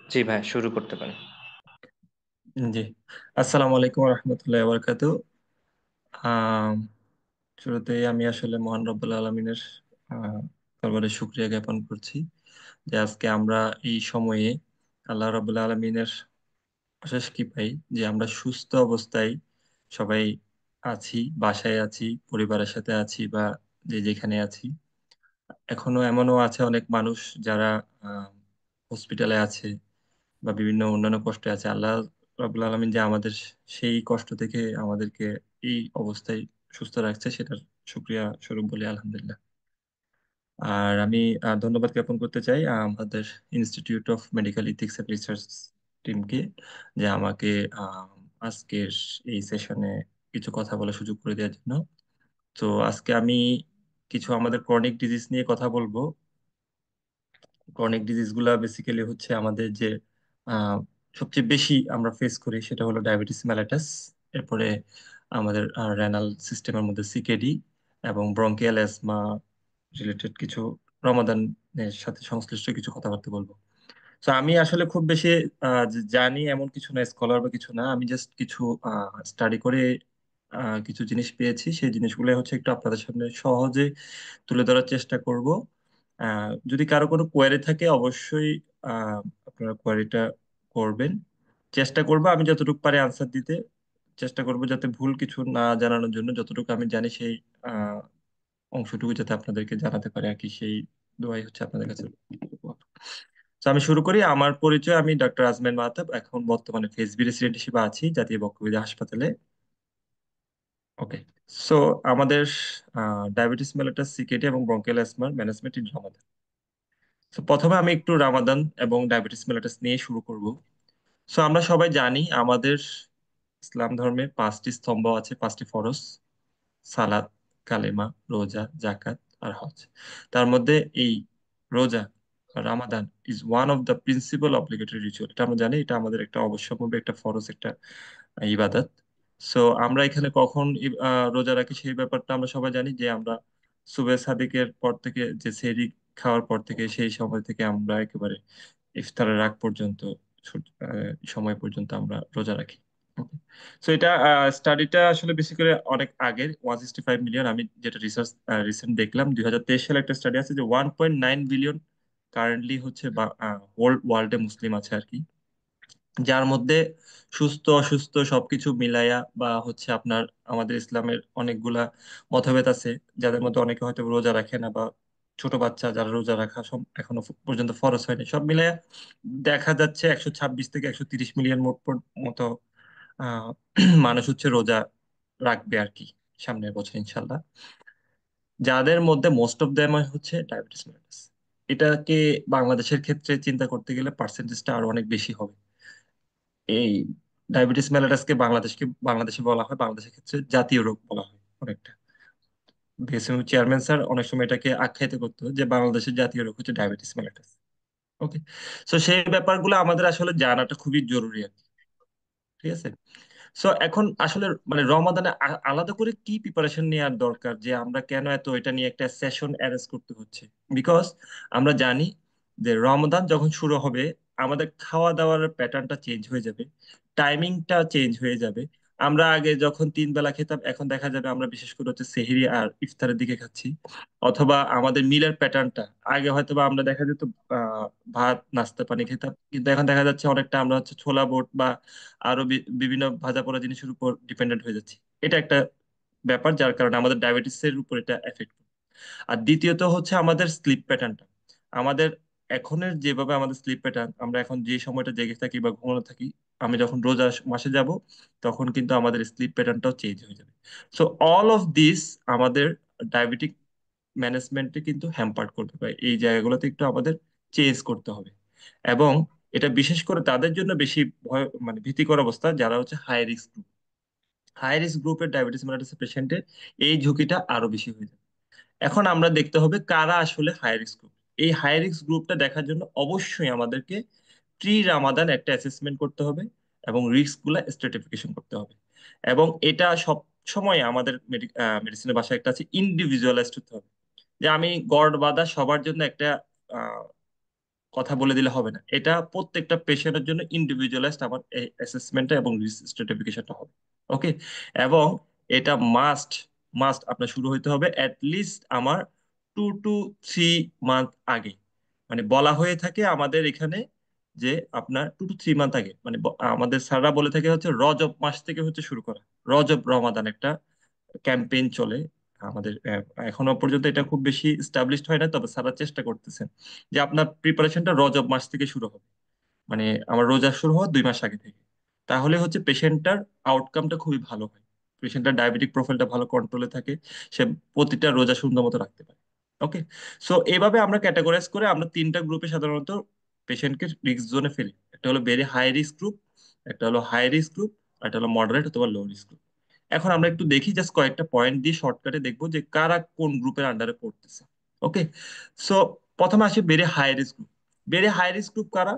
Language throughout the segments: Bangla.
জি ভাই, শুরু করতে পারেন। জি। আসসালামু আলাইকুম রহমতুল্লাহ বরকাতু। আহ শুরুতেই আমি আসলে মহান রব্বুল আলমিনের আহ দরবারে শুকরিয়া জ্ঞাপন করছি যে আজকে আমরা এই সময়ে আল্লাহ রব্বুল আলমিনের অশেষ কৃপায় যে আমরা সুস্থ অবস্থায় সবাই আছি, বাসায় আছি, পরিবারের সাথে আছি, বা যে যেখানে আছি। এখনো এমনও আছে অনেক মানুষ যারা হসপিটালে আছে বা বিভিন্ন অন্যান্য কষ্টে আছে। আল্লাহ রাব্বুল আলামিন যে আমাদের সেই কষ্ট থেকে আমাদেরকে এই অবস্থায় সুস্থ রাখছে, সেটার শুকরিয়া স্বরূপ বলি আলহামদুলিল্লাহ। আর আমি ধন্যবাদ জ্ঞাপন করতে চাই আমাদের institute of medical ethics and research টিমকে, যে আমাকে আহ, আজকের এই সেশনে কিছু কথা বলার সুযোগ করে দেওয়ার জন্য। তো আজকে আমি কিছু আমাদের ক্রনিক ডিজিজ নিয়ে কথা বলবো। ক্রনিক ডিজিজ গুলা বেসিক্যালি হচ্ছে আমাদের যে আহ, সবচেয়ে বেশি আমরা ফেস করি সেটা হলো ডায়াবেটিস মেলাটাস, এরপরে আমাদের রেনাল সিস্টেমের মধ্যে সিকেডি, এবং ব্রঙ্কিয়াল অ্যাজমা রিলেটেড কিছু রমাদানের সাথে সংশ্লিষ্ট কিছু কথাবার্তা বলবো। তো আমি আসলে খুব বেশি জানি এমন কিছু না, স্কলার বা কিছু না, আমি জাস্ট কিছু স্টাডি করে কিছু জিনিস পেয়েছি, সেই জিনিসগুলো হচ্ছে একটু আপনাদের সামনে সহজে তুলে ধরার চেষ্টা করব। যদি কারো কোনো কোয়ারি থাকে অবশ্যই আহ, আপনারা কোয়ারিটা করবেন। চেষ্টা করব আমি যতটুকু পারি আনসার দিতে। চেষ্টা করব যাতে ভুল কিছু না জানানোর জন্য, যতটুকু আমি জানি সেই আহ, অংশটুকু যাতে আপনাদেরকে জানাতে পারে আর কি, সেই দোয়াই হচ্ছে আপনাদের কাছে। তো আমি শুরু করি। আমার পরিচয়, আমি ডক্টর আজমের মাহতাব, এখন বর্তমানে ফেসবি রেসিডেন্ট হিসেবে আছি জাতীয় বক্ষবিদ্যা হাসপাতালে। ওকে। সো আমাদের ডায়াবেটিস মেলিটাস সিকেটি এবং ব্রঙ্কিয়াল অ্যাজমার ম্যানেজমেন্ট ইন রামাদান। তো প্রথমে আমি একটু রামাদান এবং ডায়াবেটিস মেলিটাস নিয়ে শুরু করব। সো আমরা সবাই জানি আমাদের ইসলাম ধর্মে পাঁচটি স্তম্ভ আছে, পাঁচটি ফরজ: সালাত, কালেমা, রোজা, জাকাত আর হজ। তার মধ্যে এই রোজা বা Ramadan is one of the principal obligatory ritual. এটা আমরা জানি, এটা আমাদের একটা অবশ্যম্ভাবী একটা ফরজ, একটা ইবাদত। সো আমরা এখানে কখন রোজা রাখি সেই ব্যাপারটা আমরা সবাই জানি, যে আমরা সুবে সাদিকের পর থেকে, যে সেহরি খাওয়ার পর থেকে, সেই সময় থেকে আমরা একেবারে ইফতারের আগ পর্যন্ত সময় পর্যন্ত আমরা রোজা রাখি। তো এটা স্টাডিটা আসলে বেশি করে অনেক আগের, 165 মিলিয়ন। আমি যেটা রিসেন্ট দেখলাম, 2023 সালে একটা স্টাডি আছে যে 1.9 বিলিয়ন কারেন্টলি হচ্ছে বা হোল ওয়ার্ল্ডে মুসলিম আছে আর কি, যার মধ্যে সুস্থ অসুস্থ সবকিছু মিলায়া বা হচ্ছে আপনার আমাদের ইসলামের অনেকগুলা মতভেদ আছে, যাদের মধ্যে অনেকে হয়তো রোজা রাখে না, বা ছোট বাচ্চা যারা রোজা রাখা এখনো পর্যন্ত ফরজ হয়নি, সব মিলায়া দেখা যাচ্ছে 126 থেকে 130 মিলিয়ন মতো আহ মানুষ হচ্ছে রোজা রাখবে আর কি সামনের বছর ইনশাল্লাহ, যাদের মধ্যে মোস্ট অফ দেম হচ্ছে ডায়াবেটিস মেলিটাস। এটাকে বাংলাদেশের ক্ষেত্রে চিন্তা করতে গেলে পার্সেন্টেজটা আরো অনেক বেশি হবে। এই ডায়াবেটিস মেলিটাসকে বাংলাদেশে বলা হয়, বাংলাদেশের ক্ষেত্রে জাতীয় রোগ বলা হয় অনেকটা। বিএসএম চেয়ারম্যান স্যার অনেক সময় এটাকে আখ্যায়িত করতো যে বাংলাদেশের জাতীয় রোগ হচ্ছে ডায়াবেটিস মেলিটাস। ওকে। তো সেই ব্যাপারগুলো আমাদের আসলে জানাটা খুবই জরুরি আর কি। ঠিক আছে। সো এখন আসলে মানে রমাদানে আলাদা করে কি প্রিপারেশন নেওয়ার দরকার, যে আমরা কেন এত এটা নিয়ে একটা সেশন অ্যারেঞ্জ করতে হচ্ছে? বিকজ আমরা জানি যে রমাদান যখন শুরু হবে আমাদের খাওয়া দাওয়ার প্যাটার্নটা চেঞ্জ হয়ে যাবে, টাইমিংটা চেঞ্জ হয়ে যাবে। আমরা আগে যখন 3 বেলা খেতাম, এখন দেখা যাবে আমরা বিশেষ করে হচ্ছে সেহরি আর ইফতারের দিকে খাচ্ছি। অথবা আমাদের মিলের প্যাটার্নটা, আগে হয়তো বা আমরা দেখা যেত আহ ভাত নাস্তা পানি খেতাম, কিন্তু এখন দেখা যাচ্ছে অনেকটা আমরা হচ্ছে ছোলা বুট বা আরো বিভিন্ন ভাজা পোড়া জিনিসের উপর ডিপেন্ডেন্ট হয়ে যাচ্ছি। এটা একটা ব্যাপার যার কারণে আমাদের ডায়াবেটিসের উপর এটা এফেক্ট। আর দ্বিতীয়ত হচ্ছে আমাদের স্লিপ প্যাটার্নটা। আমাদের এখনের যেভাবে আমাদের স্লিপ প্যাটার্ন, আমরা এখন যে সময়টা জেগে থাকি বা ঘুমানো থাকি, আমি যখন রোজা মাসে যাব তখন কিন্তু আমাদের স্লিপ প্যাটার্নটাও চেঞ্জ হয়ে যাবে। সো অল অফ দিস আমাদের ডায়াবেটিক ম্যানেজমেন্টে কিন্তু হ্যাম্পার করতে পারে। এই জায়গাগুলোতে একটু আমাদের চেঞ্জ করতে হবে। এবং এটা বিশেষ করে তাদের জন্য বেশি ভয়, মানে ভীতিকর অবস্থা, যারা হচ্ছে high risk group. High risk গ্রুপের ডায়াবেটিস মেলিটাস পেশেন্টের এই ঝুঁকিটা আরো বেশি হয়ে যায়। এখন আমরা দেখতে হবে কারা আসলে হাই রিস্ক গ্রুপ। এই হাই রিস্ক গ্রুপটা দেখার জন্য অবশ্যই আমাদেরকে প্রি রামাদান একটা অ্যাসেসমেন্ট করতে হবে এবং রিস্ক গুলা স্ট্র্যাটিফিকেশন করতে হবে। এবং এটা সব সময় আমাদের মেডিসিনের ভাষায় একটা আছে, ইন্ডিভিজুয়ালাইজড হতে হবে। যে আমি গড় বাঁধা সবার জন্য একটা কথা বলে দিলে হবে না, এটা প্রত্যেকটা পেশেন্টের জন্য ইন্ডিভিজুয়ালাইজড আমার অ্যাসেসমেন্টটা এবং রিস্ক স্ট্রাটিফিকেশনটা হবে। ওকে। এবং এটা মাস্ট মাস্ট আপনার শুরু হইতে হবে লিস্ট আমার 2 to 3 মান্থ আগে। মানে বলা হয়ে থাকে আমাদের এখানে যে আপনার 2 to 3 মান্থ আগে, মানে আমাদের স্যাররা বলে থাকে হচ্ছে রজব মাস থেকে হচ্ছে শুরু করা। রজব রমাদান একটা ক্যাম্পেইন চলে আমাদের। এখনো পর্যন্ত এটা খুব বেশি স্টাবলিশড হয় না, তবে স্যাররা চেষ্টা করতেছেন যে আপনার প্রিপারেশনটা রজব মাস থেকে শুরু হবে। মানে আমার রোজা শুরু হওয়ার 2 মাস আগে থেকে। তাহলে হচ্ছে পেশেন্টটার আউটকামটা খুবই ভালো হয়, পেশেন্টটার ডায়াবেটিক প্রোফাইলটা ভালো কন্ট্রোলে থাকে, সে প্রতিটা রোজা সুন্দর মতো রাখতে পারে। ওকে। সো এইভাবে আমরা ক্যাটাগরাইজ করে আমরা 3টা গ্রুপে সাধারণত পেশেন্টকে রিস্ক জোনে ফেলি। একটা হলো ভেরি হাই রিস্ক গ্রুপ, একটা হলো হাই রিস্ক গ্রুপ, আর একটা হলো মডারেট অথবা লো রিস্ক গ্রুপ। এখন আমরা একটু দেখি, জাস্ট কয়েকটা পয়েন্ট দিয়ে শর্টকাটে দেখবো যে কারা কোন গ্রুপের আন্ডারে পড়তেছে। ওকে। সো প্রথমে আসি very high risk group. Very high risk group কারা?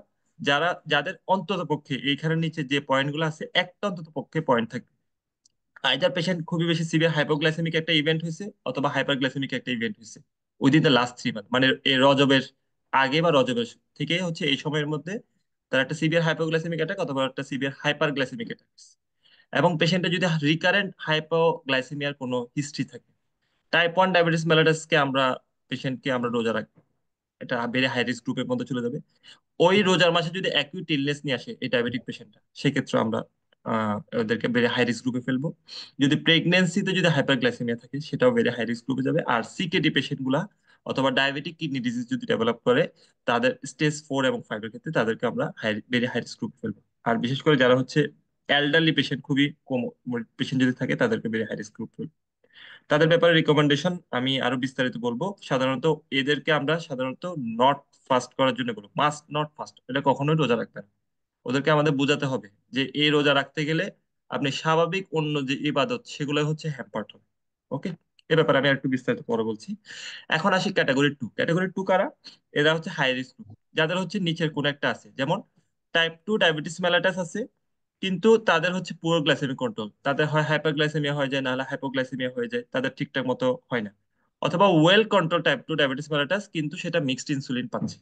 যাদের অন্তত পক্ষে এইখানে নিচে যে পয়েন্টগুলো আছে একটা অন্তত পক্ষে পয়েন্ট থাকবে। আইদার পেশেন্ট খুবই বেশি সিভিয়ার হাইপোগ্লাইসেমিক একটা ইভেন্ট হয়েছে, অথবা হাইপারগ্লাইসেমিক একটা ইভেন্ট হয়েছে উইদিন দ্য লাস্ট 3 মান্থ, মানে এই রজবের আগে বা রজবের থেকে হচ্ছে এই সময়ের মধ্যে তার একটা সিভিয়ার হাইপোগ্লাইসেমিক অ্যাটাক অথবা একটা সিভিয়ার হাইপারগ্লাইসেমিক অ্যাটাক। এবং পেশেন্টের যদি রিকারেন্ট হাইপোগ্লাইসেমিয়ার কোনো হিস্ট্রি থাকে, টাইপ 1 ডায়াবেটিস মেলাটাসকে আমরা পেশেন্টকে আমরা রোজা রাখবো, এটা ভেরি হাই রিস্ক গ্রুপের মধ্যে চলে যাবে। ওই রোজার মাসে যদি অ্যাকিউট ইলনেস নিয়ে আসে এই ডায়াবেটিক পেশেন্টটা, সেক্ষেত্রে আমরা ওদেরকে ভেরি হাই রিস্ক গ্রুপে ফেলবো। যদি প্রেগনেন্সিতে যদি হাইপারগ্লাইসেমিয়া থাকে, সেটাও ভেরি হাই রিস্ক গ্রুপে যাবে। আর সিকেডি পেশেন্ট গুলা অথবা ডায়াবেটিক কিডনি ডিজিজ যদি ডেভেলপ করে, তাদের স্টেজ 4 এবং 5 এর ক্ষেত্রে তাদেরকে আমরা ভেরি হাই রিস্ক গ্রুপে ফেলবো। আর বিশেষ করে যারা হচ্ছে এল্ডারলি পেশেন্ট, খুবই কম পেশেন্ট যদি থাকে, তাদেরকে ভেরি হাই রিস্ক গ্রুপ ফেলবো। তাদের ব্যাপারে রিকমেন্ডেশন আমি আরো বিস্তারিত বলবো। সাধারণত এদেরকে আমরা সাধারণত নট ফাস্ট করার জন্য বলবো, মাস্ট নট ফাস্ট, এটা কখনোই রোজা রাখবে না। ওদেরকে আমাদের বোঝাতে হবে যে এই রোজা রাখতে গেলে আপনি স্বাভাবিক অন্য যে ইবাদত সেগুলো হচ্ছে হ্যাম্পার্ট হবে। ওকে। এ ব্যাপারে আমি একটু বিস্তারিত পরে বলছি। এখন আসি ক্যাটাগরি 2। ক্যাটাগরি 2 কারা? এরা হচ্ছে হাই রিস্ক গ্রুপ, যাদের হচ্ছে নিচের কোন একটা আছে, যেমন টাইপ 2 ডায়াবেটিস মেলাটাস আছে, কিন্তু তাদের হচ্ছে পুরো গ্লাইসেমিক কন্ট্রোল, তাদের হয় হাইপারগ্লাইসেমিয়া হয়ে যায়, নাহলে হাইপোগ্লাইসেমিয়া হয়ে যায়, তাদের ঠিকঠাক মতো হয় না। অথবা ওয়েল কন্ট্রোল টাইপ 2 ডায়াবেটিস মেলাটাস, কিন্তু সেটা মিক্সড ইনসুলিন পাচ্ছে।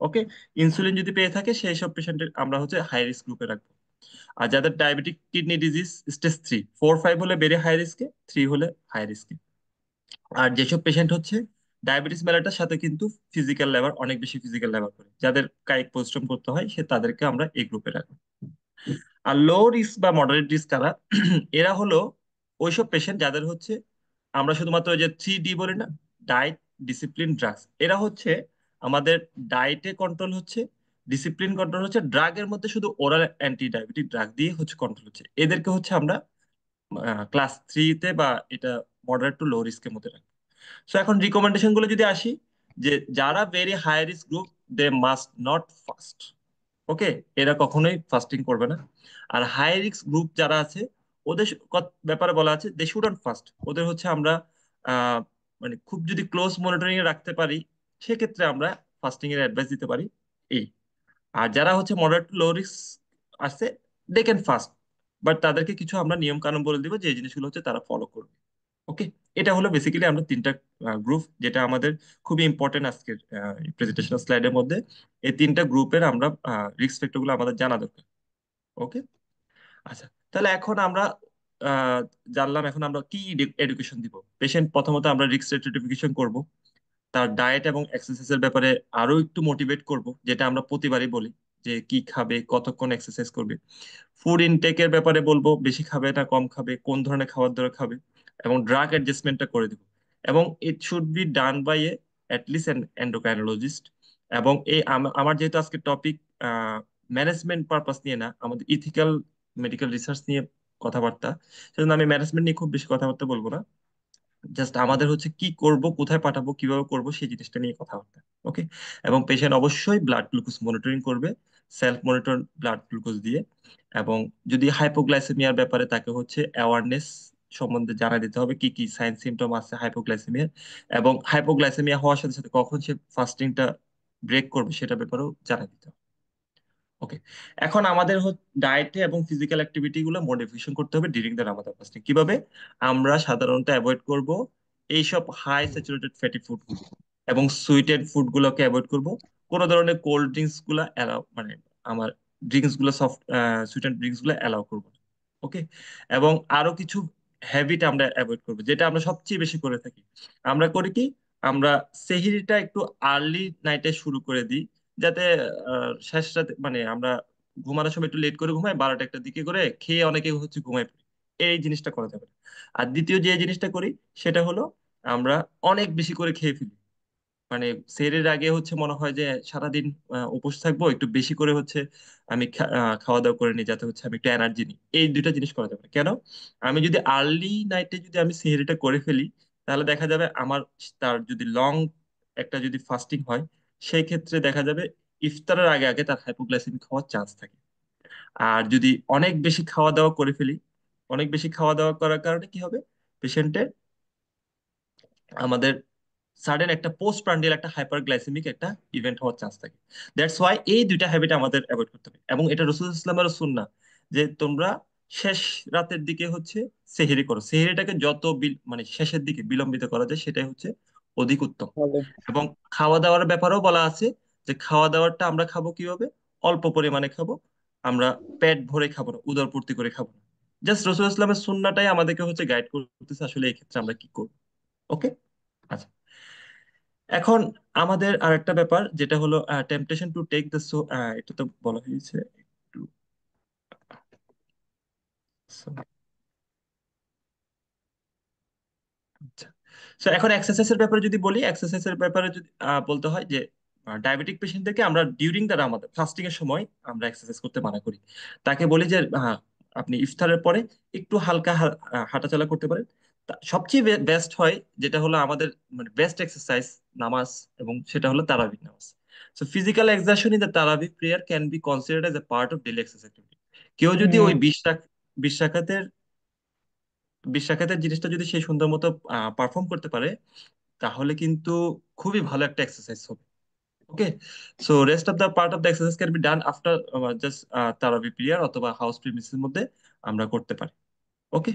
ওকে। ইনসুলিন যদি পেয়ে থাকে, সেই সব পেশেন্টের আমরা হচ্ছে হাই রিস্ক গ্রুপে রাখবো। আর যাদের ডায়াবেটিক কিডনি ডিজিজ স্টেজ 3, 4, 5 হলে বেড়ে হাই রিস্কে, 3 হলে হাই রিস্কে। আর যেসব পেশেন্ট হচ্ছে ডায়াবেটিস মেলাটার সাথে কিন্তু ফিজিক্যাল লেবার, অনেক বেশি ফিজিক্যাল লেবার করে, যাদের কায়িক পরিশ্রম করতে হয়, তাদেরকে আমরা এই গ্রুপে রাখবো। আর লো রিস্ক বা মডারেট রিস্ক কারা? এরা হলো ওইসব পেশেন্ট যাদের হচ্ছে আমরা শুধুমাত্র ওই যে 3D বলি না, ডায়েট, ডিসিপ্লিন, ড্রাগস। এরা হচ্ছে আমাদের ডায়েটে কন্ট্রোল হচ্ছে, ডিসিপ্লিন কন্ট্রোল হচ্ছে, ড্রাগের মধ্যে শুধু ওরাল অ্যান্টি ডায়াবেটিক ড্রাগ দিয়ে হচ্ছে কন্ট্রোল হচ্ছে, এদেরকে হচ্ছে আমরা ক্লাস 3-তে বা এটা মডারেট টু লো রিস্কের মধ্যে রাখি। সো এখন রিকমেন্ডেশন গুলো যদি আসি, যে যারা very high risk group, they must not fast. Okay. এরা কখনোই ফাস্টিং করবে না। আর হাই রিস্ক গ্রুপ যারা আছে, ওদের ব্যাপারে বলা আছে দে শুডন্ট ফাস্ট। ওদের হচ্ছে আমরা আহ মানে খুব যদি ক্লোজ মনিটরিং এ রাখতে পারি, সেক্ষেত্রে আমরা ফাস্টিং এর অ্যাডভাইস দিতে পারি এই। আর যারা হচ্ছে মডারেট টু লো রিস্ক আছে, দে ক্যান ফাস্ট, বাট তাদেরকে কিছু আমরা নিয়ম কানুন বলে দিব, যে এই জিনিসগুলো হচ্ছে তারা ফলো করবে। ওকে। এটা হলো বেসিক্যালি আমরা 3টা গ্রুপ, যেটা আমাদের খুবই ইম্পর্টেন্ট আজকের প্রেজেন্টেশন স্লাইডের মধ্যে। এই 3টা গ্রুপের আমরা রিস্ক ফ্যাক্টর গুলো আমাদের জানা দরকার। ওকে। আচ্ছা, তাহলে এখন আমরা আহ, জানলাম এখন আমরা কি এডুকেশন দিব। পেশেন্ট প্রথমত আমরা রিস্ক স্ট্র্যাটিফিকেশন করব, তার ডায়েট এবং এক্সারসাইজ এর ব্যাপারে আরো একটু মোটিভেট করব, যেটা আমরা প্রতিবারই বলি, যে কি খাবে, কতক্ষণ এক্সারসাইজ করবে। ফুড ইনটেকের ব্যাপারে বলবো, বেশি খাবে না কম খাবে, কোন ধরনের খাবার দাবার খাবে, এবং ড্রাগ অ্যাডজাস্টমেন্টটা করে দিব। এবং it should be done by a at least an endocrinologist. এবং এই আমার যেহেতু আজকে টপিক ম্যানেজমেন্ট পারপাস নিয়ে না, আমাদের ইথিক্যাল মেডিকেল রিসার্চ নিয়ে কথাবার্তা, সেজন্য আমি ম্যানেজমেন্ট নিয়ে খুব বেশি কথাবার্তা বলবো না। জাস্ট আমাদের হচ্ছে কি করব, কোথায় পাঠাবো, কিভাবে করব, সেই জিনিসটা নিয়ে কথাবার্তা। ওকে। এবং পেশেন্ট অবশ্যই ব্লাড গ্লুকোজ মনিটরিং করবে, সেলফ মনিটর ব্লাড গ্লুকোজ দিয়ে। এবং যদি হাইপোগ্লাইসেমিয়ার ব্যাপারে তাকে হচ্ছে অ্যাওয়ারনেস সম্বন্ধে জানা দিতে হবে, কি কি সাইন সিমটম আছে হাইপোগ্লাইসেমিয়ার, এবং হাইপোগ্লাইসেমিয়া হওয়ার সাথে সাথে কখন সে ফাস্টিংটা ব্রেক করবে সেটা ব্যাপারেও জানা দিতে হবে। ওকে। এখন আমাদের ডায়েটে এবং ফিজিক্যাল অ্যাক্টিভিটি গুলো মডিফিকেশন করতে হবে ডিউরিং দ্য রামাদান ফাস্টিং। কিভাবে? আমরা সাধারণত অ্যাভয়েড করব এইসব হাই স্যাচুরেটেড ফ্যাটি ফুড গুলো, এবং সুইটেড ফুড গুলোকে অ্যাভয়েড করব। কোনো ধরনের কোল্ড ড্রিঙ্কস গুলা অ্যালাউ, মানে আমার ড্রিঙ্কস গুলো সফট সুইটেন্ড ড্রিঙ্কস গুলো অ্যালাউ করবো না। ওকে। এবং আরো কিছু হ্যাবিট আমরা অ্যাভয়েড করবো, যেটা আমরা সবচেয়ে বেশি করে থাকি। আমরা করি কি, আমরা সেহরিটা একটু আর্লি নাইটে শুরু করে দিই, যাতে শেষ রাতে মানে আমরা ঘুমানোর সময় একটু লেট করে ঘুমাই, 12টা 1টার দিকে করে খেয়ে অনেকে হচ্ছে ঘুমাই পড়ি। এই জিনিসটা করা যাবে না। আর দ্বিতীয় যে জিনিসটা করি সেটা হলো, আমরা অনেক বেশি করে খেয়ে ফেলি। মানে সেহরির আগে হচ্ছে মনে হয় যে সারাদিন উপোস থাকবো, একটু বেশি করে হচ্ছে আমি খাওয়া দাওয়া করে নিই, যাতে হচ্ছে আমি একটু এনার্জি নিই। এই দুইটা জিনিস করা যাবে না। কেন? আমি যদি আর্লি নাইটে যদি আমি সেহরিটা করে ফেলি, তাহলে দেখা যাবে আমার, তার যদি লং একটা যদি ফাস্টিং হয়, সেই ক্ষেত্রে দেখা যাবে ইফতারের আগে আগে তার হাইপোগ্লাইসেমিক হওয়ার চান্স থাকে। আর যদি অনেক বেশি খাওয়া দাওয়া করে ফেলি, অনেক বেশি খাওয়া দাওয়া করার কারণে কি হবে, পেশেন্টের, আমাদের সাডেন একটা পোস্ট প্রান্ডিয়াল একটা হাইপারগ্লাইসেমিক একটা ইভেন্ট হওয়ার চান্স থাকে। দ্যাটস ওয়াই এই দুইটা হ্যাবিট আমাদের অ্যাভয়েড করতে হবে, এবং এটা রাসূলুল্লাহ সাল্লাল্লাহু আলাইহি ওয়াসাল্লামের সুন্নাহ যে তোমরা শেষ রাতের দিকে হচ্ছে সেহরি করো। সেহরিটাকে যত মানে শেষের দিকে বিলম্বিত করা যায়, সেটাই হচ্ছে অধিক উত্তম। ভালো। এবং খাওয়া দাওয়ার ব্যাপারেও বলা আছে যে খাওয়া দাওয়াটা আমরা খাবো কিভাবে, অল্প পরিমাণে খাবো। আমরা পেট ভরে খাবো না, উদরপূর্তি করে খাবো না। জাস্ট রাসূলুল্লাহ সাল্লাল্লাহু আলাইহি ওয়াসাল্লামের সুন্নাহটাই আমাদেরকে হচ্ছে গাইড করতেছে আসলে এই ক্ষেত্রে আমরা কি করবো। ওকে। আচ্ছা। এখন আমাদের আরেকটা ব্যাপার যেটা হলো টেম্পটেশন টু টেক দ্য, এটা তো বলা হয়েছে একটু। আচ্ছা। তো এখন এক্সারসাইজের ব্যাপারে যদি বলি, এক্সারসাইজের ব্যাপারে যদি বলতে হয় যে ডায়াবেটিক পেশেন্টদেরকে আমরা ডিউরিং দ্য রামাদান ফাস্টিং এর সময় আমরা এক্সারসাইজ করতে মানা করি। তাকে বলি যে আপনি ইফতারের পরে একটু হালকা হাঁটাচলা করতে পারেন। সবচেয়ে বেস্ট হয় যেটা হলো আমাদের মানে বেস্ট এক্সারসাইজ নামাজ, এবং সেটা হলো তারাবিহ নামাজ। So physical exertion in the tarawih prayer can be considered as a part of daily exercise. কেউ যদি ওই হম। 20 রাকাতের 20 রাকাতের জিনিসটা যদি সে সুন্দর মতো পারফর্ম করতে পারে, তাহলে কিন্তু খুবই ভালো একটা এক্সারসাইজ হবে। Okay. So rest of the part of the exercise can be done after just tarawih prayer অথবা হাউস প্রিমিসের মধ্যে আমরা করতে পারি। ওকে।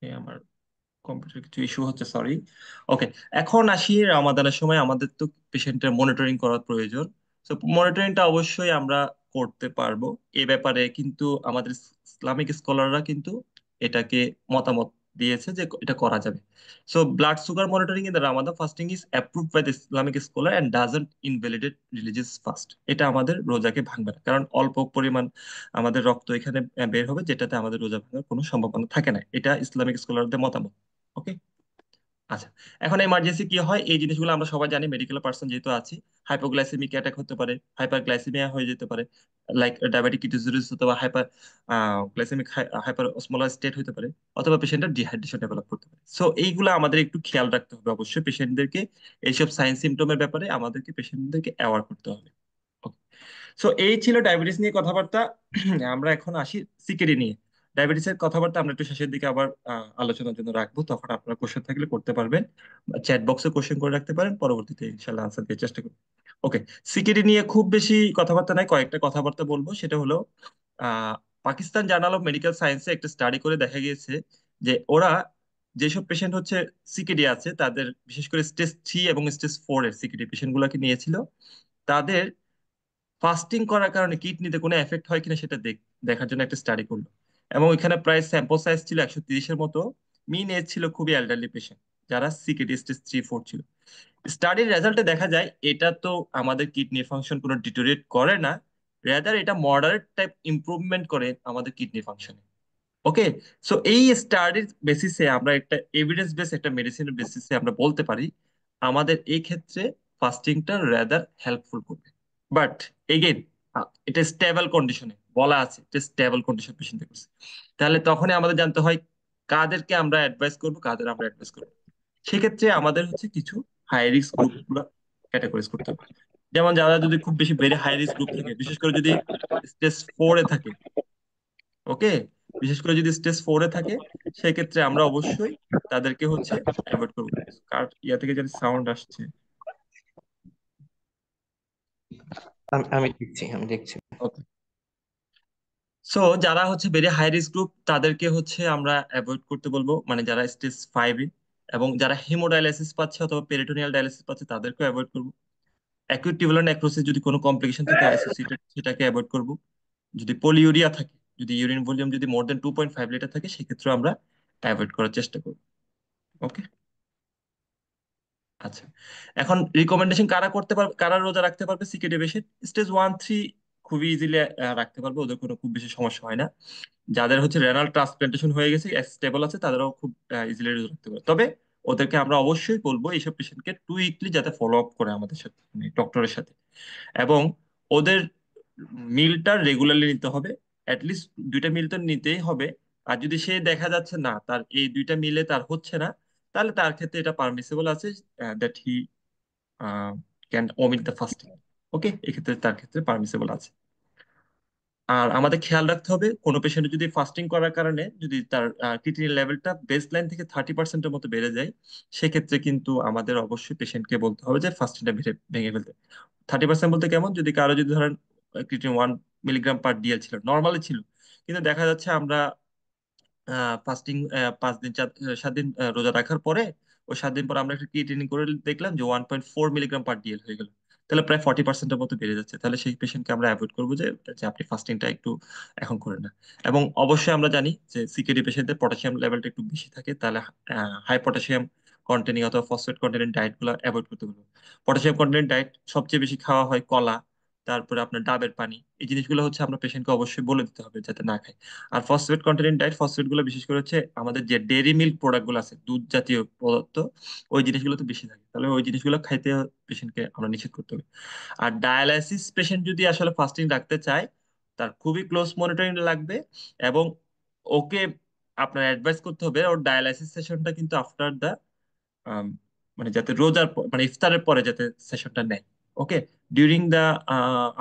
আমার কম্পিউটার কিছু ইস্যু হচ্ছে, সরি। ওকে। এখন আসি, রামাদানের সময় আমাদের তো পেশেন্টের মনিটরিং করার প্রয়োজন। তো মনিটরিংটা অবশ্যই আমরা করতে পারবো। এ ব্যাপারে কিন্তু আমাদের ইসলামিক স্কলাররা কিন্তু এটাকে মতামত দিয়েছে যে এটা করা যাবে। So blood sugar monitoring in the Ramadan fasting is approved by the Islamic scholar and doesn't invalidate religious fast. এটা আমাদের রোজাকে ভাঙবে না, কারণ অল্প পরিমাণ আমাদের রক্ত এখানে বের হবে, যেটাতে আমাদের রোজা ভাঙার কোনো সম্ভাবনা থাকে না। এটা ইসলামিক স্কলারদের মতামত। ওকে। আচ্ছা। এখন এমার্জেন্সি কি হয়, এই জিনিসগুলো আমরা সবাই জানি, মেডিকেল পার্সন যেহেতু আছি। হাইপোগ্লাইসেমিক অ্যাটাক হতে পারে, হাইপারগ্লাইসেমিয়া হয়ে যেতে পারে, লাইক ডায়াবেটিক কিটোসিডোসিস অথবা গ্লাইসেমিক হাইপার অসমোলার স্টেট হতে পারে, অথবা পেশেন্টের ডিহাইড্রেশন ডেভেলপ করতে পারে। সো এইগুলো আমাদের একটু খেয়াল রাখতে হবে অবশ্যই পেশেন্টদেরকে। এইসব সাইন সিমটমের ব্যাপারে আমাদেরকে পেশেন্টদেরকে অ্যাওয়ার করতে হবে। সো এই ছিল ডায়াবেটিস নিয়ে কথাবার্তা। আমরা এখন আসি সিকেডি নিয়ে। ডায়াবেটিসের কথাবার্তা আমরা একটু শেষের দিকে আবার আলোচনার জন্য রাখবো, তখন আপনার কোশ্চেন থাকলে করতে পারবেন, চ্যাট বক্সে কোশ্চেন করে রাখতে পারেন, পরবর্তীতে ইনশাল্লাহ আনসার দেওয়ার চেষ্টা করব। ওকে। সিকেডি নিয়ে খুব বেশি কথাবার্তা নাই, কয়েকটা কথাবার্তা বলবো। সেটা হলো আহ পাকিস্তান জার্নাল অফ মেডিকেল সায়েন্সে একটা স্টাডি করে দেখা গিয়েছে যে ওরা যেসব পেশেন্ট হচ্ছে সিকেডি আছে, তাদের বিশেষ করে স্টেজ 3 এবং স্টেজ 4 এর সিকেডি পেশেন্ট গুলাকে নিয়েছিল, তাদের ফাস্টিং করার কারণে কিডনিতে কোনো এফেক্ট হয় কিনা সেটা দেখার জন্য একটা স্টাডি করলো। এবং এখানে প্রায় স্যাম্পল সাইজ ছিল 130-এর মতো। মিন এজ ছিল খুবই এল্ডারলি পেশেন্ট, যারা সিকেডি স্টেজ 3 4 ছিল। স্টাডির রেজাল্টে দেখা যায় এটা তো আমাদের কিডনি ফাংশন কোনো ডিটোরিয়েট করে না, রেদার এটা মডারেট টাইপ ইমপ্রুভমেন্ট করে আমাদের কিডনি ফাংশনে। ওকে। সো এই স্টাডির বেসিসে আমরা একটা এভিডেন্স বেস একটা মেডিসিনের বেসিসে আমরা বলতে পারি আমাদের এই ক্ষেত্রে ফাস্টিংটা রেদার হেল্পফুল করবে। বাট এগেইন, এটা স্টেবল কন্ডিশনে বলা আছে, এটা স্টেবল কন্ডিশন পেশেন্টদের করছে। তাহলে তখনই আমাদের জানতে হয় কাদেরকে আমরা অ্যাডভাইস করবো, কাদের আমরা অ্যাডভাইস করবো। সেক্ষেত্রে আমাদের হচ্ছে কিছু হাই রিস্ক গ্রুপ গুলো ক্যাটাগরাইজ করতে হবে। যেমন যারা যদি খুব বেশি ভেরি হাই রিস্ক গ্রুপ থাকে, বিশেষ করে যদি স্টেজ 4-এ থাকে। ওকে। বিশেষ করে যদি স্টেজ 4-এ থাকে, সেক্ষেত্রে আমরা অবশ্যই তাদেরকে হচ্ছে অ্যাভয়েড করবো। কার ইয়া থেকে যদি সাউন্ড আসছে। আমি দেখছি, আমি দেখছি। সো যারা হচ্ছে ভেরি হাই রিস্ক গ্রুপ তাদেরকে হচ্ছে আমরা অ্যাভয়েড করতে বলবো, মানে যারা স্টেজ 5 এবং যারা হিমোডায়ালিসিস পাচ্ছে অথবা পেরিটোনিয়াল ডায়ালিসিস পাচ্ছে তাদেরকে অ্যাভয়েড করবো। অ্যাকিউট টিউবুলার নেক্রোসিস যদি কোনো কমপ্লিকেশন থাকে অ্যাসোসিয়েটেড, সেটাকে অ্যাভয়েড করবো। যদি পলিউরিয়া থাকে, যদি ইউরিন ভলিউম যদি মোর দেন 2.5 লিটার থাকে, সেক্ষেত্রে আমরা অ্যাভয়েড করার চেষ্টা করবো। ওকে। আচ্ছা, এখন রিকমেন্ডেশন কারা করতে পারবে, কারা রোজা রাখতে পারবে সিকেডি পেশেন্ট? স্টেজ 1-3 খুবই ইজিলি রাখতে পারবে, ওদের কোনো খুব বেশি সমস্যা হয় না। যাদের হচ্ছে রেনাল ট্রান্সপ্লান্টেশন হয়ে গেছে, স্টেবল আছে, তাদেরও খুব ইজিলি রোজা রাখতে পারে। তবে ওদেরকে আমরা অবশ্যই বলবো এইসব পেশেন্টকে 2 উইকলি যাতে ফলো আপ করে আমাদের সাথে, মানে ডক্টরের সাথে। এবং ওদের মিলটা রেগুলারলি নিতে হবে, অ্যাটলিস্ট 2টা মিল তো নিতেই হবে। আর যদি সে দেখা যাচ্ছে না তার এই 2টা মিলে তার হচ্ছে না, তাহলে তার ক্ষেত্রে এটা পারমিসিবল আছে, that he can omit the fasting. Okay, এক্ষেত্রে তার ক্ষেত্রে পারমিসিবল আছে। আর আমাদের খেয়াল রাখতে হবে কোনো পেশেন্টের যদি ফাস্টিং করার কারণে যদি তার ক্রিটিনিন লেভেলটা বেস লাইন থেকে 30% মতো বেড়ে যায়, সেক্ষেত্রে কিন্তু আমাদের অবশ্যই পেশেন্টকে বলতে হবে যে ফাস্টিংটা ভেঙে ফেলতে। 30% বলতে কেমন, যদি কারো যদি ধরেন ক্রিটিনিন 1 মিলিগ্রাম/ডিএল ছিল, নর্মালি ছিল, কিন্তু দেখা যাচ্ছে আমরা ফাস্টিং 5 দিন 7 দিন রোজা রাখার পরে, ওই 7 দিন পর আমরা একটা ক্রিয়েটিনিন করে দেখলাম যে 1.4 মিলিগ্রাম/ডিএল হয়ে গেল, তাহলে প্রায় 40%-এর মতো বেড়ে যাচ্ছে। তাহলে সেই পেশেন্টকে আমরা অ্যাভয়েড করবো যে যে আপনি ফাস্টিংটা একটু এখন করে না। এবং অবশ্যই আমরা জানি যে সিকেডি পেশেন্টদের পটাশিয়াম লেভেলটা একটু বেশি থাকে, তাহলে হাই পটাশিয়াম কন্টেনিং অথবা ফসফেট কন্টেনিং ডায়েট গুলো অ্যাভয়েড করতে বলবো। পটাশিয়াম কন্টেনিং ডায়েট সবচেয়ে বেশি খাওয়া হয় কলা, তারপরে আপনার ডাবের পানি, এই জিনিসগুলো হচ্ছে আমরা পেশেন্টকে অবশ্যই বলে দিতে হবে যাতে না খায়। আর ফসফেট কন্টেন্ট ডায়েট, ফসফেট গুলো বিশেষ করে হচ্ছে আমাদের যে ডেইরি মিল্ক প্রোডাক্ট গুলো আছে, দুধ জাতীয় পদার্থ, ওই জিনিসগুলো তো বেশি থাকে, তাহলে ওই জিনিসগুলো খাইতে পেশেন্টকে আমরা নিষেধ করতে হবে। আর ডায়ালাইসিস পেশেন্ট যদি আসলে ফাস্টিং রাখতে চায়, তার খুবই ক্লোজ মনিটরিং লাগবে। এবং ওকে আপনার অ্যাডভাইস করতে হবে ওর ডায়ালাইসিস সেশনটা কিন্তু আফটার দা, আম, মানে যাতে রোজার মানে ইফতারের পরে যাতে সেশনটা নেয়। ওকে। ডিউরিং দা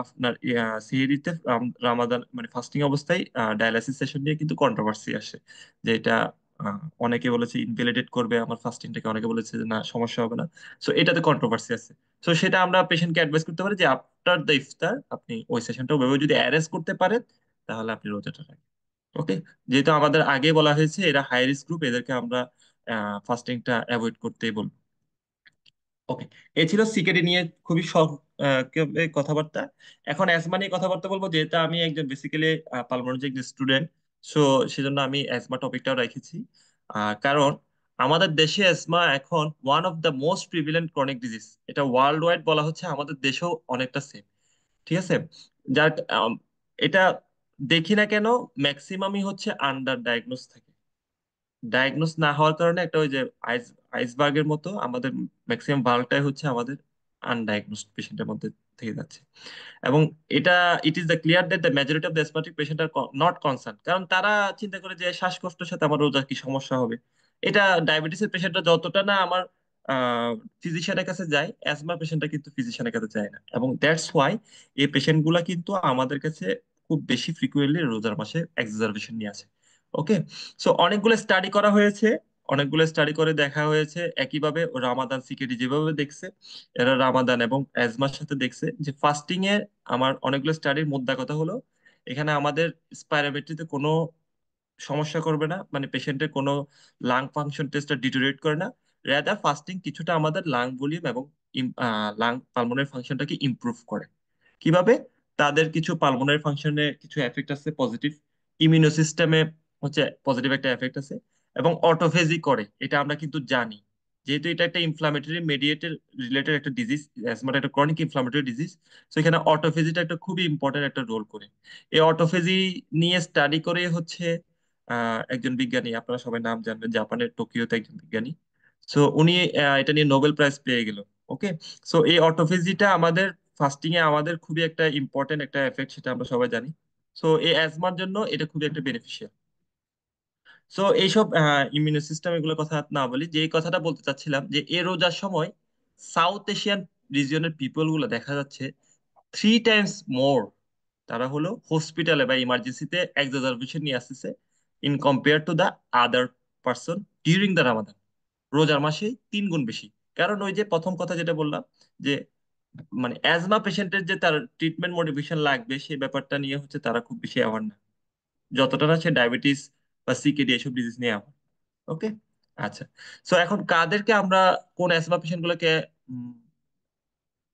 আপনার সিহরিতে, রামাদান মানে ফাস্টিং অবস্থায় ডায়ালাইসিস সেশন নিয়ে কিন্তু কন্ট্রোভার্সি আসে, যে এটা অনেকে বলেছে ইনভ্যালিডেট করবে আমার ফাস্টিংটাকে, অনেকে বলেছে যে না সমস্যা হবে না। সো এটাতে কন্ট্রোভার্সি আছে। সো সেটা আমরা পেশেন্টকে অ্যাডভাইস করতে পারি যে আফটার দ্য ইফতার আপনি ওই সেশনটা ওইভাবে যদি অ্যারেঞ্জ করতে পারেন, তাহলে আপনি রোজাটা রাখেন। ওকে। যেহেতু আমাদের আগে বলা হয়েছে এরা হাই রিস্ক গ্রুপ, এদেরকে আমরা ফাস্টিংটা অ্যাভয়েড করতেই বলবো। ওকে। এই ছিল সিকেডি নিয়ে খুবই সংক্ষেপে কথাবার্তা। এখন অ্যাজমা নিয়ে কথাবার্তা বলবো, যেহেতু আমি একজন বেসিক্যালি পালমোলজি একজন স্টুডেন্ট। সো সেজন্য আমি অ্যাজমা টপিকটাও রেখেছি। কারণ আমাদের দেশে অ্যাজমা এখন one of the most prevalent chronic disease, এটা ওয়ার্ল্ড ওয়াইড বলা হচ্ছে, আমাদের দেশেও অনেকটা সেম। ঠিক আছে। যার এটা দেখি না কেন ম্যাক্সিমামই হচ্ছে আন্ডার ডায়াগনোস থাকে। ডায়াগনোস না হওয়ার কারণে একটা ওই যে আইস আইসবার্গের মতো আমাদের ম্যাক্সিমাম ভাগটাই হচ্ছে আমাদের আনডায়াগনোসড পেশেন্টের মধ্যে থেকে যাচ্ছে। এবং এটা it is the clear that the majority of the asthmatic patient are not concern, কারণ তারা চিন্তা করে যে শ্বাসকষ্টের সাথে আমার রোজার কি সমস্যা হবে। এটা ডায়াবেটিসের পেশেন্টরা যতটা না আমার ফিজিশিয়ানের কাছে যায়, অ্যাজমা পেশেন্টরা কিন্তু ফিজিশিয়ানের কাছে যায় না। এবং দ্যাটস ওয়াই এই পেশেন্ট গুলা কিন্তু আমাদের কাছে খুব বেশি ফ্রিকুয়েন্টলি রোজার মাসে এক্সারভেশন নিয়ে আসে। ওকে। সো অনেকগুলো স্টাডি করা হয়েছে, অনেকগুলো স্টাডি করে দেখা হয়েছে একইভাবে রামাদান সিকেডি যেভাবে দেখছে, এরা রামাদান এবং অ্যাজমার সাথে দেখছে যে ফাস্টিং এ আমার অনেকগুলো স্টাডির মোদ্দা কথা হলো, এখানে আমাদের স্পাইরোমেট্রিতে কোনো সমস্যা করবে না, মানে পেশেন্টের কোনো লাং ফাংশন টেস্টটা ডিটোরিয়েট করে না। রেদার ফাস্টিং কিছুটা আমাদের লাং ভলিউম এবং লাং পালমোনারি ফাংশনটাকে ইমপ্রুভ করে। কিভাবে? তাদের কিছু পালমোনারি ফাংশনে কিছু এফেক্ট আছে পজিটিভ, ইমিউনো সিস্টেমে হচ্ছে পজিটিভ একটা এফেক্ট আছে, এবং অটোফেজি করে, এটা আমরা কিন্তু জানি। যেহেতু এটা একটা ইনফ্লামেটরি মেডিয়েটেড রিলেটেড একটা ডিজিজ, অ্যাজমাটা একটা ক্রনিক ইনফ্লামেটরি ডিজিজ, তো এখানে অটোফেজিটা একটা খুবই ইম্পর্টেন্ট একটা রোল করে। এই অটোফেজি নিয়ে স্টাডি করে হচ্ছে একজন বিজ্ঞানী, আপনারা সবাই নাম জানবেন, জাপানের টোকিওতে একজন বিজ্ঞানী। সো উনি এটা নিয়ে নোবেল প্রাইজ পেয়ে গেল। ওকে। সো এই অটোফেজিটা আমাদের ফাস্টিং এ আমাদের খুবই একটা ইম্পর্টেন্ট একটা এফেক্ট, সেটা আমরা সবাই জানি। সো এই অ্যাজমার জন্য এটা খুবই একটা বেনিফিশিয়াল। সো এইসব ইমিউনো সিস্টেম এগুলোর কথা না বলি, যে এই কথাটা বলতে চাচ্ছিলাম যে এ রোজার সময় সাউথ এশিয়ান রিজিয়নের পিপল গুলো দেখা যাচ্ছে 3 টাইমস মোর, তারা হলো হসপিটালে বা ইমার্জেন্সিতে এক্সারবেশন নিয়ে আসতেছে in compare to the other person during the Ramadan. রোজার মাসে 3 গুণ বেশি। কারণ ওই যে প্রথম কথা যেটা বললাম, যে মানে অ্যাজমা পেশেন্টের যে তার ট্রিটমেন্ট মোটিভেশন লাগবে সেই ব্যাপারটা নিয়ে হচ্ছে তারা খুব বেশি অ্যাওয়ার না। যতটা না সে ডায়াবেটিস বা সিকেডি এসব ডিজিজ নিয়ে আমার। ওকে। আচ্ছা। সো এখন কাদেরকে আমরা, কোন অ্যাজমা পেশেন্ট গুলোকে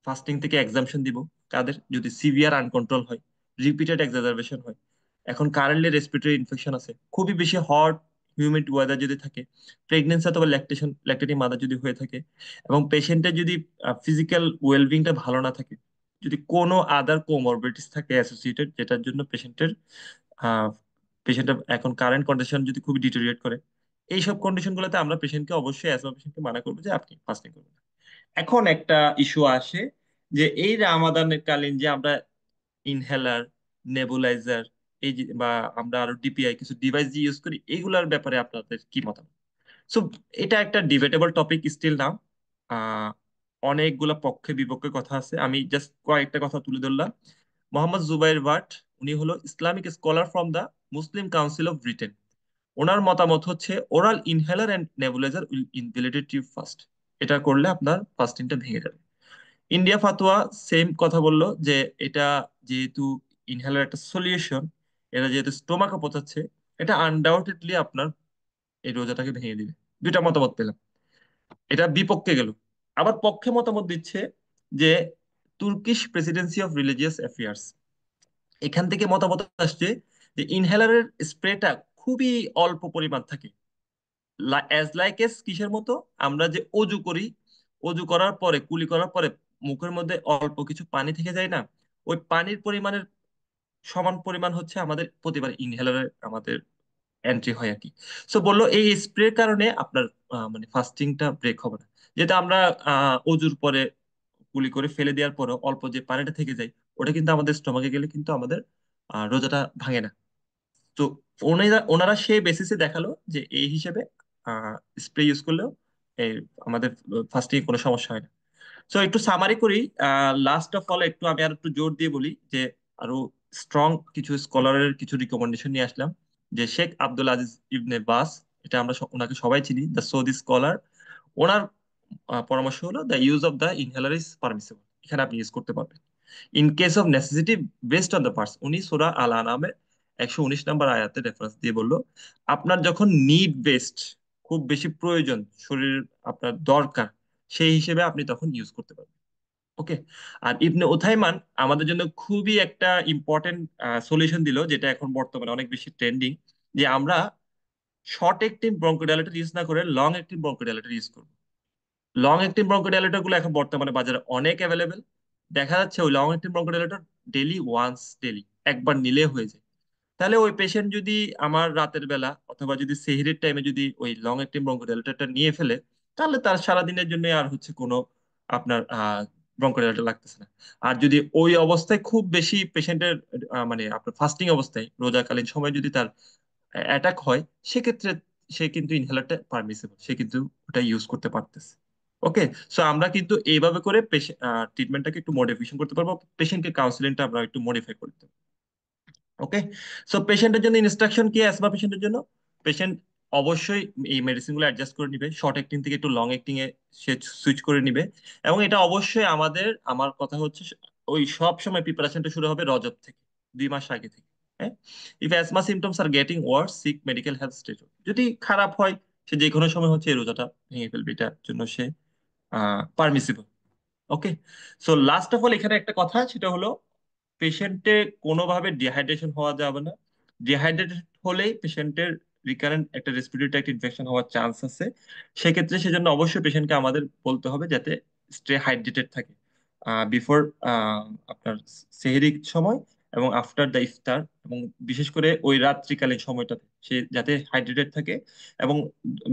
ফাস্টিং থেকে এক্সাম্পশন দিব? কাদের? যদি সিভিয়ার আনকন্ট্রোল হয়, রিপিটেড এক্সাজারবেশন হয়, এখন কারেন্টলি রেসপিরেটরি ইনফেকশন আছে, খুবই বেশি হট হিউমিড ওয়েদার যদি থাকে, প্রেগনেন্সি অথবা ল্যাকটেটিং মাদার যদি হয়ে থাকে, এবং পেশেন্টের যদি ফিজিক্যাল ওয়েলবিংটা ভালো না থাকে, যদি কোনো আদার কোমরবিডিটিস থাকে অ্যাসোসিয়েটেড, যেটার জন্য পেশেন্টের এখন কারেন্ট কন্ডিশন যদি খুবই ডিটোরিয়েট করে, এইসব কন্ডিশন গুলোতে আমরা পেশেন্টকে অবশ্যই অ্যাজমা পেশেন্টকে মানা করবো যে আপনি ফাস্টিং করবেন না। এখন একটা ইস্যু আসে যে এই রামাদানের কালীন যে আমরা ইনহেলার, নেবুলাইজার, বা আমরা আরো ডিপিআই কিছু ডিভাইস যে ইউজ করি, এইগুলার ব্যাপারে আপনাদের কি মতামত? সো এটা একটা ডিবেটেবল টপিক স্টিল নাও। আহ অনেকগুলা পক্ষে বিপক্ষে কথা আছে, আমি জাস্ট কয়েকটা কথা তুলে ধরলাম। মোহাম্মদ জুবাইর ভাট, উনি হলো Islamic scholar from the Muslim council of Britain. ওনার মতামত হচ্ছে oral inhaler and nebulizer will invalidate you fast. এটা করলে আপনার ফাস্টিংটা ভেঙে যাবে। ইন্ডিয়া ফাতোয়া সেম কথা বললো যে এটা যেহেতু ইনহেলার একটা সলিউশন, এটা যেহেতু স্টোমাকে পচাচ্ছে, এটা আনডাউটেডলি আপনার এই রোজাটাকে ভেঙে দিবে। দুইটা মতামত পেলাম, এটা বিপক্ষে গেল। আবার পক্ষে মতামত দিচ্ছে যে Turkish Presidency of religious affairs, এখান থেকে মতামত আসছে যে ইনহেলারের স্প্রেটা খুবই অল্প পরিমাণ থাকে, অ্যাজ লাইক এস কিসের মতো, আমরা যে অজু করি, অজু করার পরে কুলি করার পরে মুখের মধ্যে অল্প কিছু পানি থেকে যায় না, ওই পানির পরিমাণের সমান পরিমাণ হচ্ছে আমাদের প্রতিবার ইনহেলারে আমাদের এন্ট্রি হয় আর কি। সো বললো এই স্প্রের কারণে আপনার মানে ফাস্টিংটা ব্রেক হবে না। যেটা আমরা অজুর পরে কুলি করে ফেলে দেওয়ার পরে অল্প যে পানিটা থেকে যায়, ওটা কিন্তু আমাদের স্টমাকে গেলে কিন্তু আমাদের রোজাটা ভাঙে না। তো ওনারা ওনারা সেই বেসিসে দেখালো যে এই হিসেবে স্প্রে ইউজ করলেও এই আমাদের ফাস্টিং কোনো সমস্যা হয় না। সো একটু সামারি করি, লাস্ট অফ অল একটু আমি আর একটু জোর দিয়ে বলি যে আরো স্ট্রং কিছু স্কলারের কিছু রিকমেন্ডেশন নিয়ে আসলাম। যে শেখ আব্দুল আজিজ ইবনে বাস, এটা আমরা ওনাকে সবাই চিনি, দ্য সৌদি স্কলার। ওনার পরামর্শ হলো the use of the inhaler is permissible, এখানে আপনি ইউজ করতে পারবেন in case of necessity best on the purse. উনি সূরা আল আনামে 119 নম্বর আয়াতে রেফারেন্স দিয়ে বললো আপনার যখন নিড বেস্ট, খুব বেশি প্রয়োজন, শরীর আপনার দরকার, সেই হিসেবে আপনি তখন ইউজ করতে পারবেন। ওকে। আর ইবনে উথাইমান আমাদের জন্য খুবই একটা ইম্পর্টেন্ট সলিউশন দিল, যেটা এখন বর্তমানে অনেক বেশি ট্রেন্ডিং, যে আমরা শর্ট একটিং ব্রঙ্কোডাইলেটর ইউজ না করে লং একটিং ব্রঙ্কোডাইলেটর ইউজ করব। লং একটিং ব্রঙ্কোডাইলেটর গুলো এখন বর্তমানে বাজারে অনেক অ্যাভেলেবেল। দেখা যাচ্ছে ওই লং একটিং ব্রঙ্কোডাইলেটর ডেলি একবার নিলে হয়ে যায়। তাহলে ওই পেশেন্ট যদি আমার রাতের বেলা অথবা যদি সেহরির টাইমে যদি ওই লং একটিং ব্রঙ্কোডাইলেটরটা নিয়ে ফেলে, তাহলে তার সারাদিনের জন্য আর হচ্ছে কোনো আপনার ব্রঙ্কোডাইলেটর লাগতেছে না। আর যদি ওই অবস্থায় খুব বেশি পেশেন্টের মানে আপনার ফাস্টিং অবস্থায় রোজাকালীন সময় যদি তার অ্যাটাক হয়, সেক্ষেত্রে সে কিন্তু ইনহেলারটা পারমিসিবল, সে কিন্তু ওটা ইউজ করতে পারতেছে। ওকে। সো আমরা কিন্তু এইভাবে করে ট্রিটমেন্টটাকে একটু মডিফিকেশন করতে পারবো, পেশেন্টকে কাউন্সিলিংটা আমরা একটু মডিফাই করতে পারবো। ওকে। সো পেশেন্টের জন্য ইনস্ট্রাকশন কি? অ্যাজমা পেশেন্টের জন্য পেশেন্ট অবশ্যই এই মেডিসিন গুলো অ্যাডজাস্ট করে নিবে, শর্ট অ্যাক্টিং থেকে একটু লং অ্যাক্টিং এ সে সুইচ করে নিবে। এবং এটা অবশ্যই আমার কথা হচ্ছে ওই সব সময় প্রিপারেশনটা শুরু হবে রজব থেকে, 2 মাস আগে থেকে। হ্যাঁ। If asthma symptoms are getting worse seek medical help stage, যদি খারাপ হয় সে যে কোনো সময় হচ্ছে এই রোজাটা ভেঙে ফেলবে, এটার জন্য সে permissible. Okay. So last of all এখানে একটা কথা, সেটা হলো পেশেন্টে কোনোভাবে ডিহাইড্রেশন হওয়া যাবে না। ডিহাইড্রেটেড হলেই পেশেন্টের রিকারেন্ট একটা রেসপিরেটরি ট্র্যাক্ট ইনফেকশন হওয়ার চান্স আছে। সেক্ষেত্রে সেজন্য অবশ্যই পেশেন্টকে আমাদের বলতে হবে যাতে স্টে হাইড্রেটেড থাকে বিফোর আপনার সেহরির সময় এবং আফটার দ্য ইফতার, এবং বিশেষ করে ওই রাত্রিকালীন সময়টাতে সে যাতে হাইড্রেটেড থাকে। এবং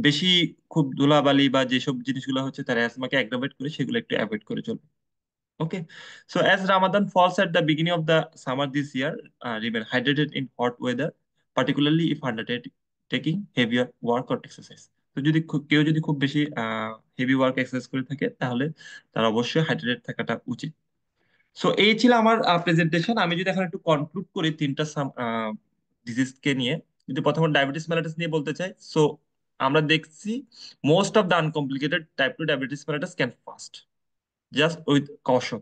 বেশি খুব ধুলাবালি বা যেসব জিনিসগুলো হচ্ছে তার অ্যাজমাকে অ্যাগ্রাভেট করে, সেগুলো একটু অ্যাভয়েড করে চলবে। Okay, so as Ramadan falls at the beginning of the summer this year, remain hydrated in hot weather, particularly if undertaking heavier work or exercise. তো যদি কেউ যদি খুব বেশি হেভি ওয়ার্ক এক্সারসাইজ করে থাকে, তাহলে তার অবশ্যই হাইড্রেটেড থাকাটা উচিত। সো এই ছিল আমার প্রেজেন্টেশন। আমি যদি এখন একটু কনক্লুড করি তিনটা ডিজিজ কে নিয়ে, যদি প্রথমে ডায়াবেটিস মেলাইটাস নিয়ে বলতে চাই। সো আমরা দেখছি most of the uncomplicated type 2 diabetes mellitus can fast, just with caution.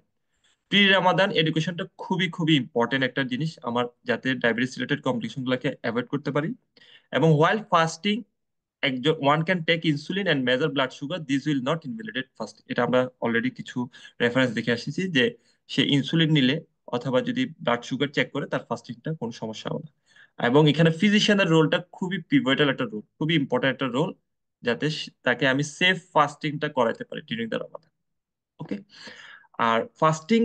Pre Ramadan এডুকেশনটা খুবই খুবই ইম্পর্টেন্ট একটা জিনিস আমার, যাতে ডায়াবেটিস রিলেটেড কমপ্লিকেশন গুলোকে অ্যাভয়েড করতে পারি। এবং হোয়াইল ফাস্টিং একজন one can take insulin and measure blood sugar, this will not invalidate fast. এটা আমরা অলরেডি কিছু রেফারেন্স দেখে আসছি যে সে ইনসুলিন নিলে অথবা যদি ব্লাড সুগার চেক করে তার ফাস্টিংটা কোনো সমস্যা হবে না। এবং এখানে ফিজিশিয়ানের রোলটা খুবই পিভটাল একটা রোল, খুবই ইম্পর্টেন্ট একটা রোল, যাতে তাকে আমি সেফ ফাস্টিংটা করাতে পারি ডিউরিং দ্য রমাদান। ওকে। আর fasting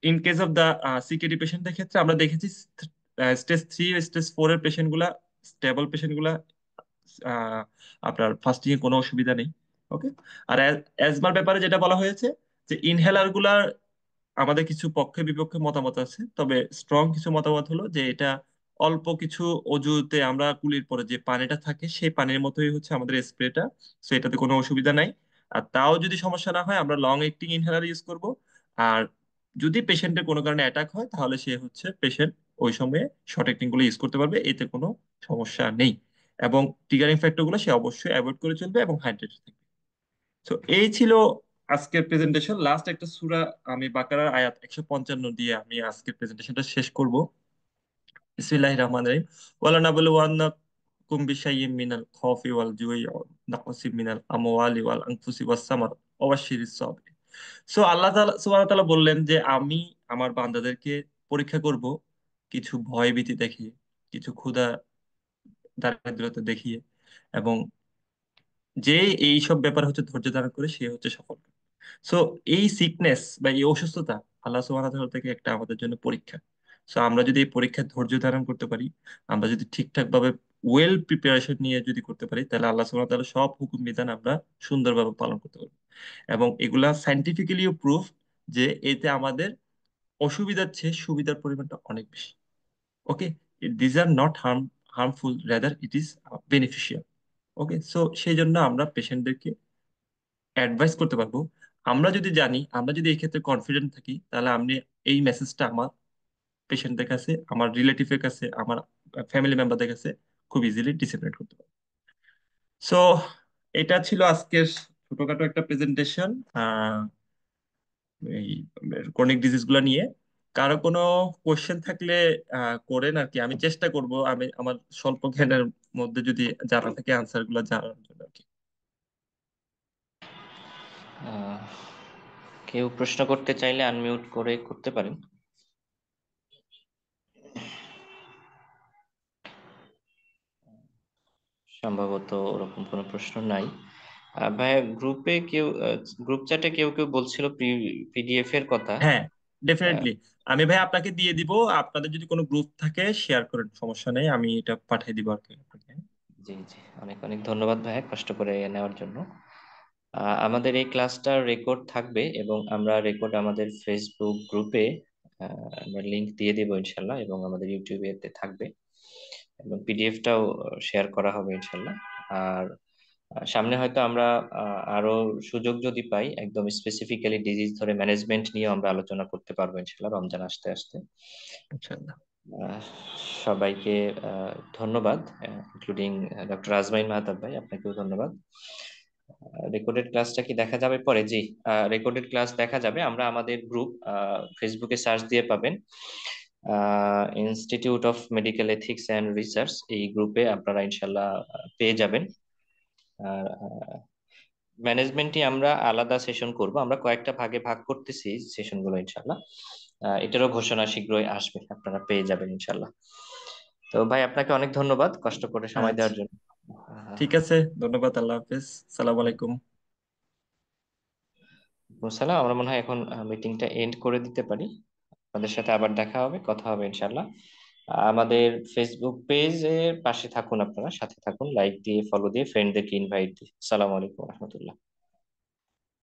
in case of the CKD পেশেন্টদের ক্ষেত্রে আমরা দেখেছি স্টেজ 3 স্টেজ 4 এর পেশেন্ট গুলা, স্টেবল পেশেন্ট গুলা, আহ, আপনার ফাস্টিং এ কোনো অসুবিধা নেই। ওকে। আর অ্যাজমার ব্যাপারে যেটা বলা হয়েছে যে ইনহেলার গুলার আমাদের কিছু পক্ষে বিপক্ষে মতামত আছে, তবে স্ট্রং কিছু মতামত হলো যে এটা অল্প কিছু অজুতে আমরা কুলির পরে যে পানিটা থাকে সেই পানির মতোই হচ্ছে আমাদের স্প্রেটা, সো এটাতে কোনো অসুবিধা নাই। আর তাও যদি সমস্যা না হয় আমরা লং একটিং ইনহেলার ইউজ করব। আর যদি পেশেন্টের কোনো কারণে অ্যাটাক হয় তাহলে সে হচ্ছে পেশেন্ট ওই সময়ে শর্ট অ্যাক্টিং গুলো ইউজ করতে পারবে, এতে কোনো সমস্যা নেই। এবং ট্রিগারিং ফ্যাক্টর গুলো সে অবশ্যই অ্যাভয়েড করে চলবে এবং হাইড্রেটেড থাকবে। তো এই ছিল আজকের প্রেজেন্টেশন। লাস্ট একটা সূরা আমি বাকারার আয়াত 155 দিয়ে আমি আজকের প্রেজেন্টেশনটা শেষ করব। বিসমিল্লাহির রহমানির রহিম। ওয়ালা নাবলুওয়ান্নাকুম বিশাইয়্যিম মিনাল খাউফি ওয়াল জুই ওয়া নাকসিম মিনাল আমওয়ালি ওয়াল আনফুসি ওয়াস সামার ওয়া বাশশিরিস সাবিরিন। সো আল্লাহ তাআলা সুবহানাহু ওয়া তাআলা বললেন যে আমি আমার বান্দাদেরকে পরীক্ষা করব কিছু ভয় ভীতি দেখিয়ে, কিছু ক্ষুধা দারিদ্রতা দেখিয়ে, এবং যে এই সব ব্যাপার হচ্ছে ধৈর্য ধারণ করে সে হচ্ছে সফল। সো এই সিকনেস বা এই অসুস্থতা আল্লাহ সুবহানাহু ওয়া তাআলা থেকে একটা আমাদের জন্য পরীক্ষা। সো আমরা যদি এই পরীক্ষায় ধৈর্য ধারণ করতে পারি, আমরা যদি ঠিকঠাক ভাবে ওয়েল প্রিপারেশন নিয়ে যদি করতে পারি, তাহলে আল্লাহ সুবহানাহু ওয়া তাআলা সব হুকুম বিধান আমরা সুন্দরভাবে পালন করতে পারবো। এবং এগুলা সাইন্টিফিক্যালিও প্রুফ যে এতে আমাদের অসুবিধার চেয়ে সুবিধার পরিমাণটা অনেক বেশি। Okay. These are not harmful, rather it is beneficial. Okay. So সেই জন্য আমরা পেশেন্টদেরকে অ্যাডভাইস করতে পারবো। আমরা যদি জানি, আমরা যদি এই ক্ষেত্রে কনফিডেন্ট থাকি, তাহলে আমি এই মেসেজটা আমার পেশেন্টদের কাছে, আমার রিলেটিভের কাছে, আমার ফ্যামিলি মেম্বারদের কাছে খুব ইজিলি ডিসেমিনেট করতে পারবো। সো এটা ছিল আজকের ছোটখাটো একটা প্রেজেন্টেশন এই ক্রনিক ডিজিজ গুলা নিয়ে। কারো কোনো কোশ্চেন থাকলে করেন আর কি, আমি চেষ্টা করব আমি আমার স্বল্প জ্ঞানের মধ্যে যদি জানা থাকে আনসার গুলা জানার জন্য আর কি। আহ, কেউ প্রশ্ন করতে চাইলে আনমিউট করে করতে পারেন। সম্ভবত ওরকম কোনো প্রশ্ন নাই। ভাইয়া গ্রুপে কেউ, গ্রুপ চ্যাটে কেউ কেউ বলছিল পিডিএফ এর কথা। হ্যাঁ, আহ, ডেফিনেটলি। আমি ভাই আপনাকে দিয়ে দিব, আপনাদের যদি কোনো গ্রুপ থাকে শেয়ার করেন, সমস্যা নেই, আমি এটা পাঠিয়ে দিব আর কি আপনাকে। জি জি, অনেক অনেক ধন্যবাদ ভাইয়া কষ্ট করে নেওয়ার জন্য। আমাদের এই ক্লাসটার রেকর্ড থাকবে এবং আমরা রেকর্ড আমাদের ফেসবুক গ্রুপে আমরা লিংক দিয়ে দেবো ইনশাল্লাহ, এবং আমাদের ইউটিউবে এতে থাকবে, এবং পিডিএফটাও শেয়ার করা হবে ইনশাল্লাহ। আর সামনে হয়তো আমরা আরো সুযোগ যদি পাই, একদম স্পেসিফিক্যালি ডিজিজ ধরে ম্যানেজমেন্ট নিয়ে আমরা আলোচনা করতে পারবো ইনশাল্লাহ, রমজান আসতে আসতে। ইনশাআল্লাহ। আহ, সবাইকে ধন্যবাদ, ইনক্লুডিং ডক্টর আজমাইন মাহতাব ভাই, আপনাকেও ধন্যবাদ। রেকর্ডেড ক্লাসটা কি দেখা যাবে পরে? জি, রেকর্ডেড ক্লাস দেখা যাবে। আমরা আমাদের গ্রুপ ফেসবুকে সার্চ দিয়ে পাবেন, institute of medical ethics and research, এই গ্রুপে আপনারা ইনশাল্লাহ পেয়ে যাবেন। আর ম্যানেজমেন্টই আমরা আলাদা সেশন করব, আমরা কয়েকটা ভাগে ভাগ করতেছি সেশনগুলো ইনশাল্লাহ। এটারও ঘোষণা শীঘ্রই আসবে, আপনারা পেয়ে যাবেন ইনশাল্লাহ। তো ভাই আপনাকে অনেক ধন্যবাদ কষ্ট করে সময় আচ্ছা, দেওয়ার জন্য। ঠিক আছে, ধন্যবাদ, আল্লাহ হাফেজ, সালাম আলাইকুম। সালাম, আমরা মনে হয় এখন মিটিংটা এন্ড করে দিতে পারি। আপনাদের সাথে আবার দেখা হবে, কথা হবে ইনশাল্লাহ। আমাদের ফেসবুক পেজের পাশে থাকুন, আপনারা সাথে থাকুন, লাইক দিয়ে, ফলো দিয়ে, ফ্রেন্ডদেরকে ইনভাইট দিয়ে। সালাম আলাইকুম রহমতুল্লাহ।